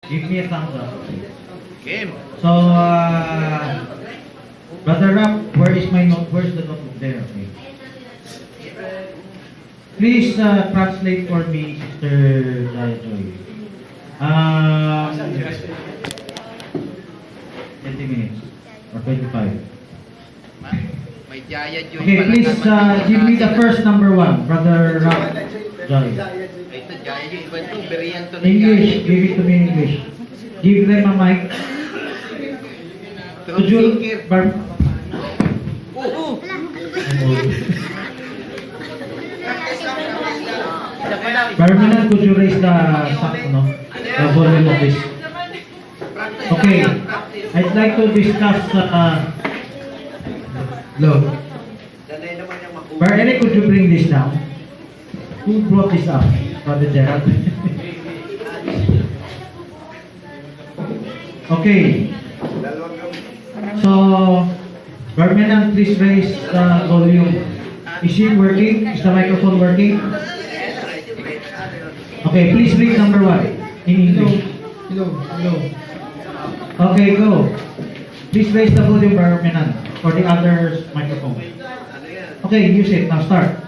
Give me a thumbs up. Game. So, Brother Rap, where is my note? Where's the notebook? There, okay. Please translate for me, Sister Joy. 20 minutes or 25. May jaya Joy Okay, pala please give me the first number one, Brother Rap Joy. Ito jaya Joy. Iba ito, berean to na English, jaya. give it to me in English. Give them a mic. Could you, Oo. Barmanan, could you raise the volume of this? Okay, I'd like to discuss look. Barmanan, could you bring this down? Who brought this up? Brother Gerald. Okay. So, Barmanan, please raise the volume. Is it working? Is the microphone working? Okay, please read number one in English. Hello. Okay, go. Please raise the volume, Barmanan, for the other microphone. Okay, use it. Now start.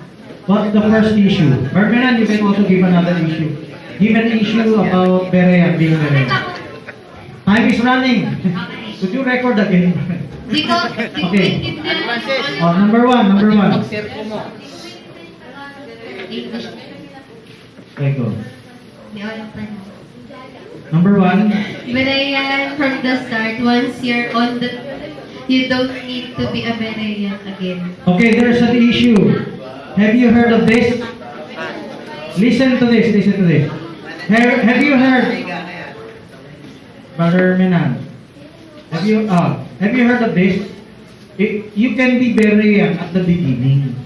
What's the first issue? Barmanan, you can also give another issue. Give an issue about berean, being berean. Time is running. Could you record again? Okay. Oh, number one. Mag-servo mo. Okay, go. Number one. Berean from the start, once you're on the, you don't need to be a berean again. Okay, there's an issue. Have you heard of this? Listen to this. Have you heard? Brother Menan, have you heard of this? You can be berean at the beginning,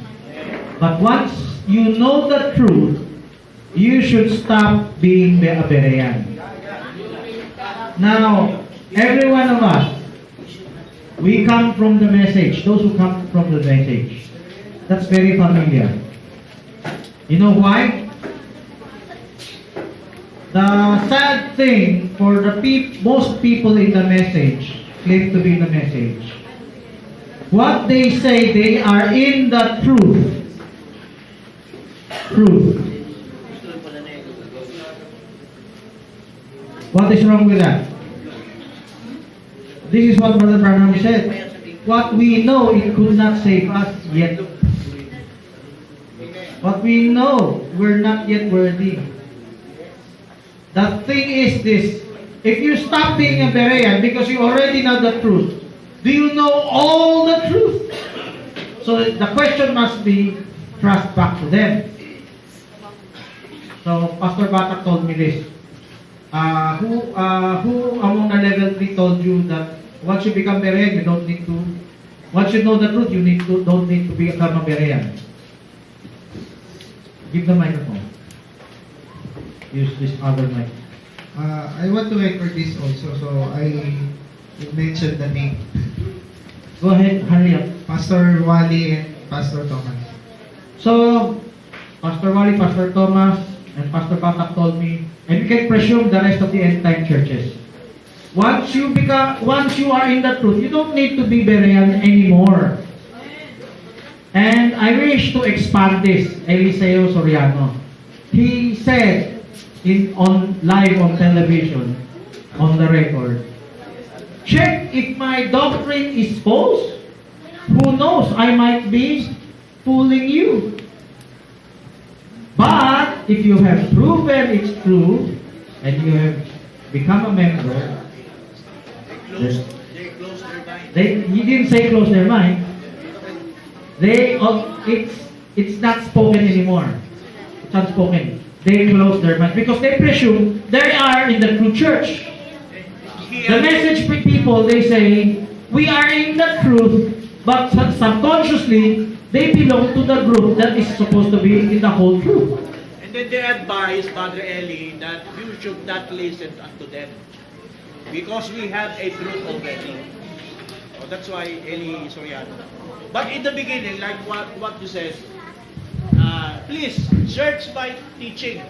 but once you know the truth, you should stop being a berean. Now, every one of us, we come from the message. Those who come from the message, that's very familiar. You know why? The sad thing for the most people in the message, claim to be in the message, what they say, they are in the truth. What is wrong with that? This is what Brother Branham said. What we know, it could not save us yet. What we know, we're not yet worthy. The thing is this, if you stop being a berean because you already know the truth, do you know all the truth? So the question must be, trust back to them. So Pastor Batak told me this. Who among the level 3 told you that once you become berean, you don't need to, once you know the truth, you don't need to become a berean? Give the microphone. Use this other mic. I want to record this also, so I mentioned the name. Go ahead, hurry up. Pastor Wally and Pastor Thomas. So, Pastor Wally, Pastor Thomas, and Pastor Patak told me, and you can presume the rest of the end time churches. Once you are in the truth, you don't need to be berean anymore. And I wish to expand this. Eliseo Soriano, he said live on television, on the record, check if my doctrine is false. Who knows? I might be fooling you. But if you have proven it's true and you have become a member, he didn't say close their mind. It's not spoken anymore. It's unspoken. They close their mind because they presume they are in the true church. The message people, they say, we are in the truth, but subconsciously, they belong to the group that is supposed to be in the whole truth. And then they advise Padre Eli that you should not listen unto them because we have a truth already. So that's why Eli Soriano. But in the beginning, like what you said, please search my teaching.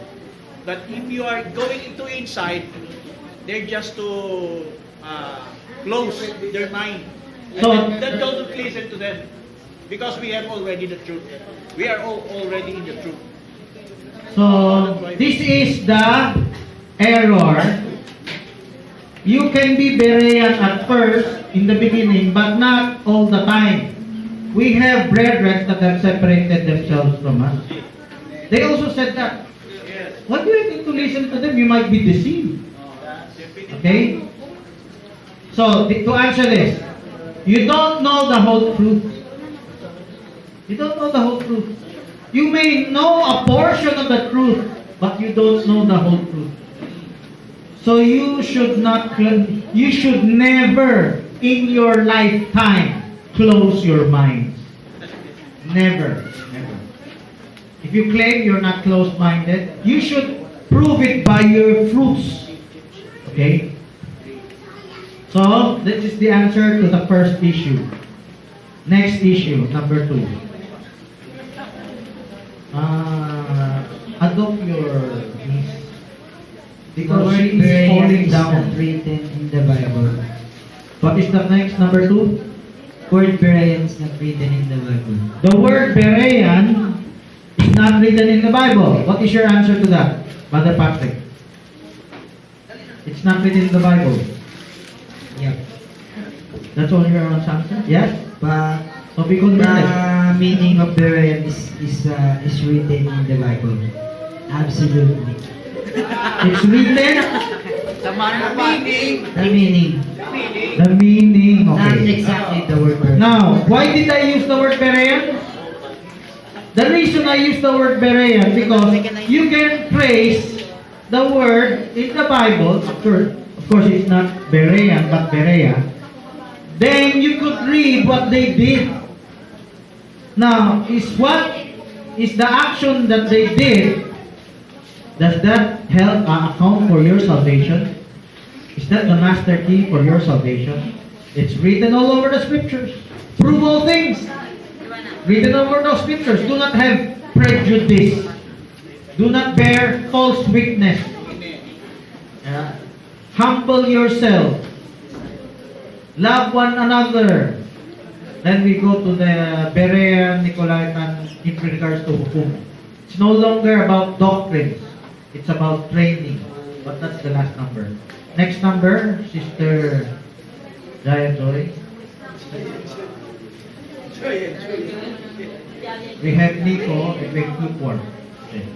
But if you are going into inside, They're just to close their mind. So- And then don't listen to them. Because we have already the truth. We are all already in the truth. So, this is the error. You can be berean at first, in the beginning, but not all the time. We have brethren that have separated themselves from us. They also said that. Why do you need to listen to them? You might be deceived. Okay? So, to answer this, you don't know the whole truth. You don't know the whole truth. You may know a portion of the truth, but you don't know the whole truth. So you should never in your lifetime close your minds. Never. Never. If you claim you're not close-minded, you should prove it by your fruits. Okay? So, this is the answer to the first issue. Next issue, number 2. Adopt your niece. Because she is falling down. Written in the Bible. What is the next, number 2? Word berean is not written in the Bible. The word berean is not written in the Bible. What is your answer to that, Brother Patrick? It's not written in the Bible. Yep. That's all your answer? Yes? But So we could the meaning of berean is written in the Bible. Absolutely. It's written. Samahan mo pa. The meaning. The meaning. Not Okay. exactly the word berean. Now, why did I use the word berean? The reason I use the word berean because you can trace the word in the Bible. Of course, it's not berean but berea. Then you could read what they did. Now, is the action that they did? Does that help account for your salvation? Is that the master key for your salvation? It's written all over the scriptures. Prove all things. Written all over the scriptures. Do not have prejudice. Do not bear false witness. Humble yourself. Love one another. Then we go to the Berean, Nicolaitan in regards to hukum. It's no longer about doctrines. It's about training. But that's the last number. Next number, Sister Jaya Joy. We have Nico and we have lukewarm. Okay.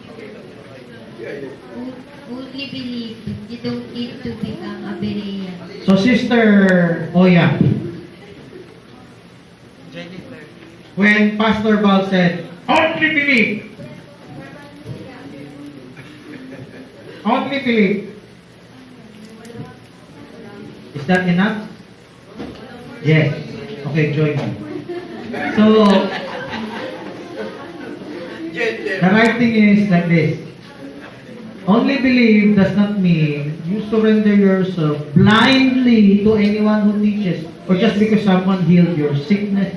Only believe. You don't need to become a berean. So Sister Oya, when Pastor Val said, only believe. Only believe. Is that enough? Yes. Okay, join me. So, the right thing is like this. Only believe does not mean you surrender yourself blindly to anyone who teaches, or just because someone healed your sickness,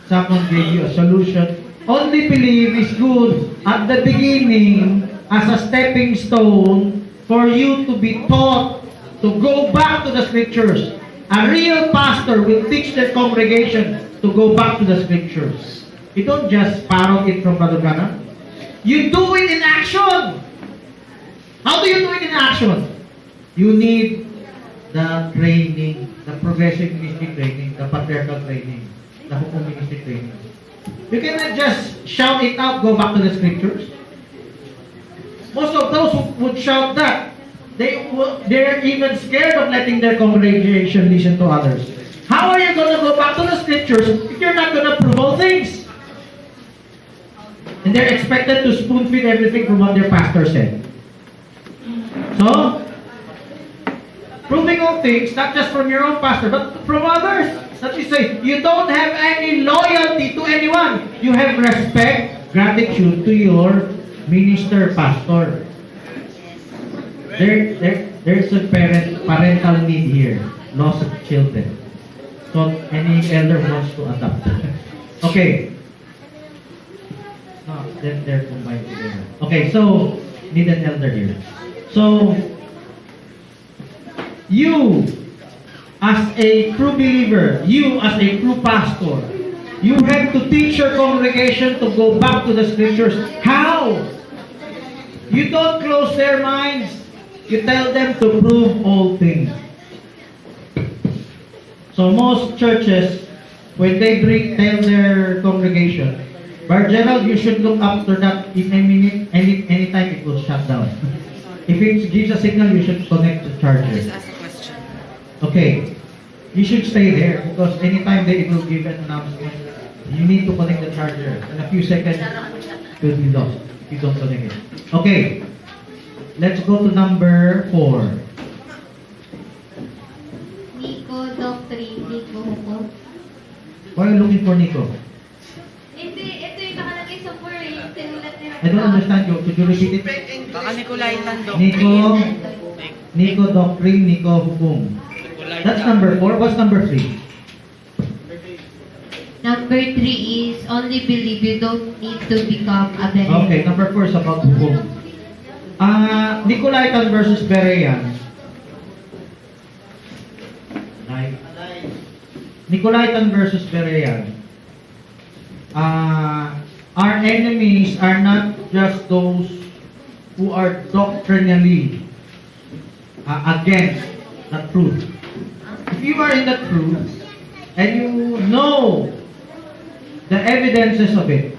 someone gave you a solution. Only believe is good at the beginning as a stepping stone for you to be taught to go back to the scriptures. A real pastor will teach their congregation to go back to the scriptures. You don't just parrot it from Brother Branham. You do it in action. How do you do it in action? You need the training, the progressive ministry training, the patriarchal training, the hukum ministry training. You cannot just shout it out, go back to the scriptures. Most of those who would shout that, they're even scared of letting their congregation listen to others. How are you going to go back to the scriptures if you're not going to prove all things? And they're expected to spoon feed everything from what their pastor said. So, proving all things, not just from your own pastor, but from others. That you say, you don't have any loyalty to anyone. You have respect, gratitude to your minister, pastor. There's a parental need here. Loss of children. So, any elder wants to adopt. Okay. No, they're combined together. Okay, so, need an elder here. So, You, as a true believer, you as a true pastor, you have to teach your congregation to go back to the scriptures. How? You don't close their minds. You tell them to prove all things. So most churches, when they tell their congregation, Brother Gerald, you should look after that in a minute, anytime it will shut down. If it gives a signal, you should connect the charger. Just ask a question. Okay. You should stay there because anytime it will give an announcement, you need to connect the charger. In a few seconds, it will be lost if you don't connect it. Okay. Let's go to number 4. Nico, Doctrine, Nico, Huko. Why are you looking for Nico? Hindi, ito yung nakalagay sa 4 eh. Yung sinulat nila. I don't understand you. Could you repeat it? Baka Nicolaitan Nico, Doctrine, Nico, Hukum. That's number 4. What's number 3? Number 3 is only believe, you don't need to become a berean. Okay, number 4 is about Hukum. Nicolaitan versus Berean. Nicolaitan versus Berean. Our enemies are not just those who are doctrinally against the truth. If you are in the truth and you know the evidences of it,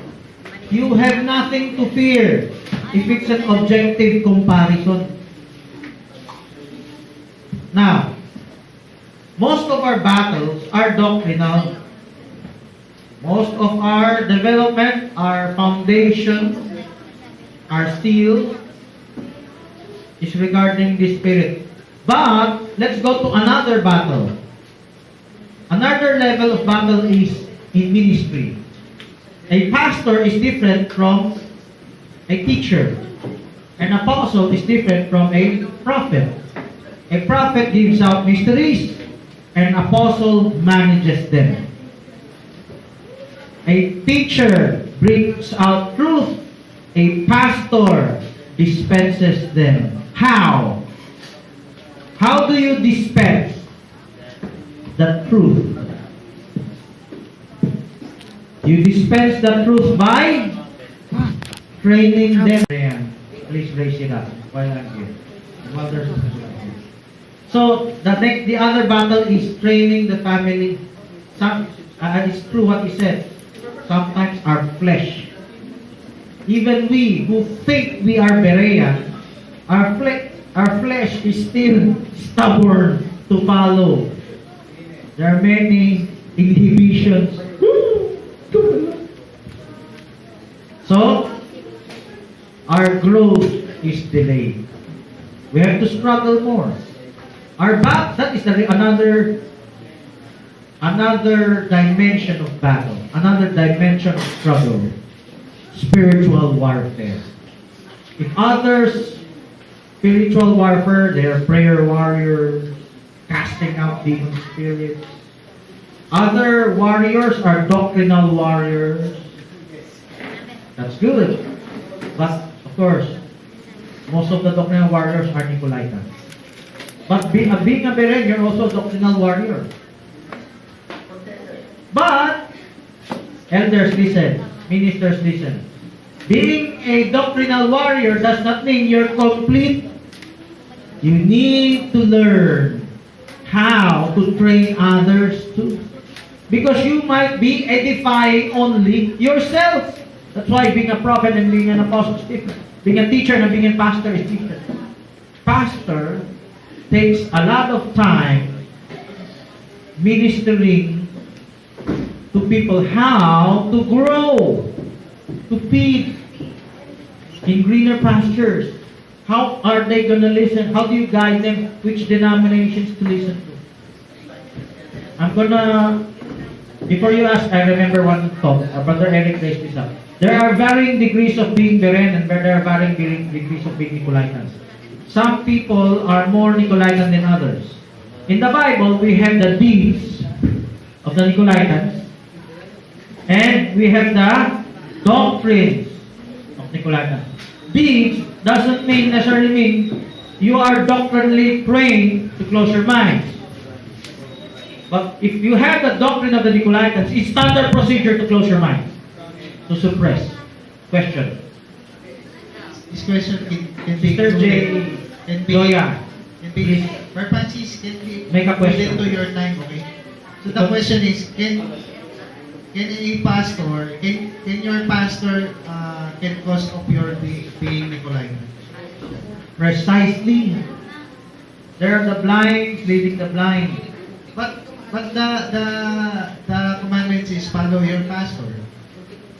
you have nothing to fear if it's an objective comparison. Now, most of our battles are doctrinal. Most of our development, our foundation, our steel is regarding the Spirit. But, let's go to another battle. Another level of battle is in ministry. A pastor is different from a teacher. An apostle is different from a prophet. A prophet gives out mysteries. An apostle manages them. A teacher brings out truth. A pastor dispenses them. How? How do you dispense the truth? You dispense the truth by training them. Please raise it up while I'm here. While there's so the other battle is training the family. It's true what he said. Sometimes our flesh, even we who think we are berean, our flesh is still stubborn to follow. There are many inhibitions. So, our growth is delayed. We have to struggle more. That is another dimension of battle, another dimension of struggle, spiritual warfare. If others, spiritual warfare, they are prayer warriors, casting out demon spirits. Other warriors are doctrinal warriors. That's good. But, of course, most of the doctrinal warriors are Nicolaitan. But being a berean, you're also a doctrinal warrior. But, elders listen, ministers listen. Being a doctrinal warrior does not mean you're complete. You need to learn how to train others too. Because you might be edifying only yourself. That's why being a prophet and being an apostle is different. Being a teacher and being a pastor is different. Pastor takes a lot of time ministering to people how to grow, to feed in greener pastures. How are they going to listen? How do you guide them which denominations to listen to? I'm gonna, before you ask, I remember one talk, Brother Eric raised this up. There are varying degrees of being berean and there are varying degrees of being Nicolaitans. Some people are more Nicolaitan than others. In the Bible, we have the deeds of the Nicolaitans and we have the doctrines of Nicolaitans. Deeds doesn't necessarily mean you are doctrinally trained to close your minds. But if you have the doctrine of the Nicolaitans, it's standard procedure to close your mind, to suppress. Question. This question can be Mr. J. can be Joya, can be please. Sir Francis, can be Make a question. within to your time, okay? So the question is, can a pastor, can your pastor can cause of your being Nicolaitan? Precisely. There are the blind leading the blind. But the commandment is follow your pastor.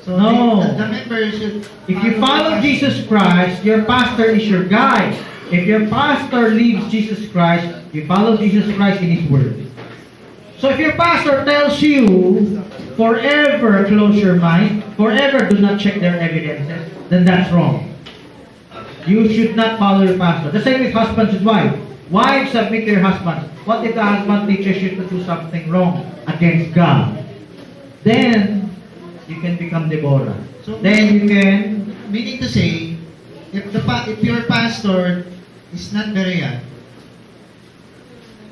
So No. the member should If you the follow pastor. Jesus Christ, your pastor is your guide. If your pastor leaves Jesus Christ, you follow Jesus Christ in His Word. So if your pastor tells you, forever close your mind, forever do not check their evidences, then that's wrong. You should not follow your pastor. The same with husbands and wives. Wives, submit to your husbands. What if the husband teaches you to do something wrong against God? Then, you can become Deborah. So, Then you can... meaning to say, if your pastor is not berean,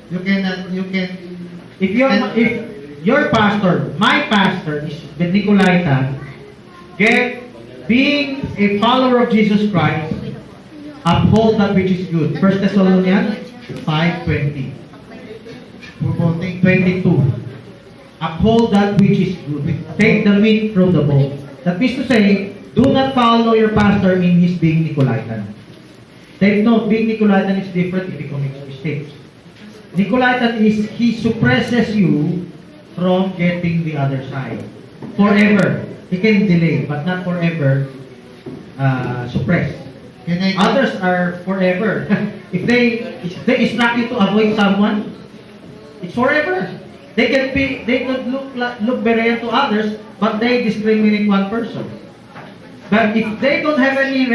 you can If your pastor, my pastor, is the Nicolaitan, being a follower of Jesus Christ, uphold that which is good. 1 Thessalonians 5:20. promoting 22. Uphold that which is good. Take the meat from the bone. That means to say, do not follow your pastor in his being Nicolaitan. Take note, being Nicolaitan is different if he commits mistakes. Nicolaitan is, he suppresses you from getting the other side. Forever. He can delay, but not forever suppress. Can I Others are forever. if they instruct you to avoid someone, it's forever. They could look berean to others, but they discriminate one person. But if they don't have any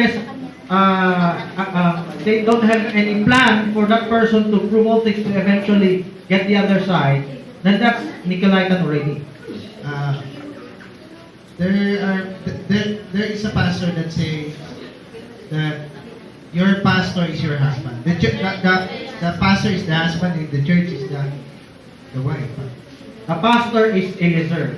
they don't have any plan for that person to promote things to eventually get the other side, then that's Nicolaitan already. there is a pastor that says that your pastor is your husband. The pastor is the husband and the church is the wife. The pastor is Eliezer.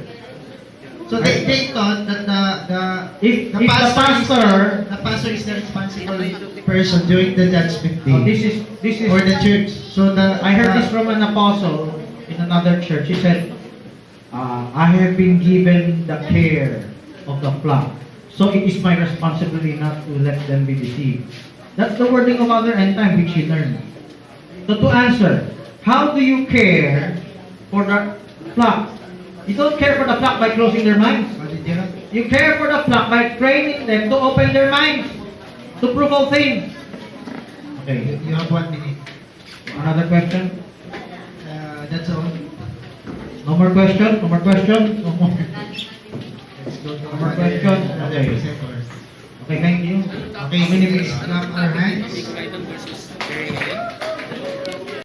So they thought that If the pastor is the responsible person during the judgment day Oh, this is for the church. So I heard this from an apostle in another church. He said, I have been given the care of the flock, so it is my responsibility not to let them be deceived. That's the wording of other end time which he learned. So to answer, how do you care for the flock? You don't care for the flock by closing their minds. You care for the flock by training them to open their minds to prove all things. Okay. You have 1 minute. Another question? That's all. No more question? No more question? No more. Let's go to No more question? Okay. presenters. Okay, thank you. Okay, please clap our hands. Nicolaitan versus berean.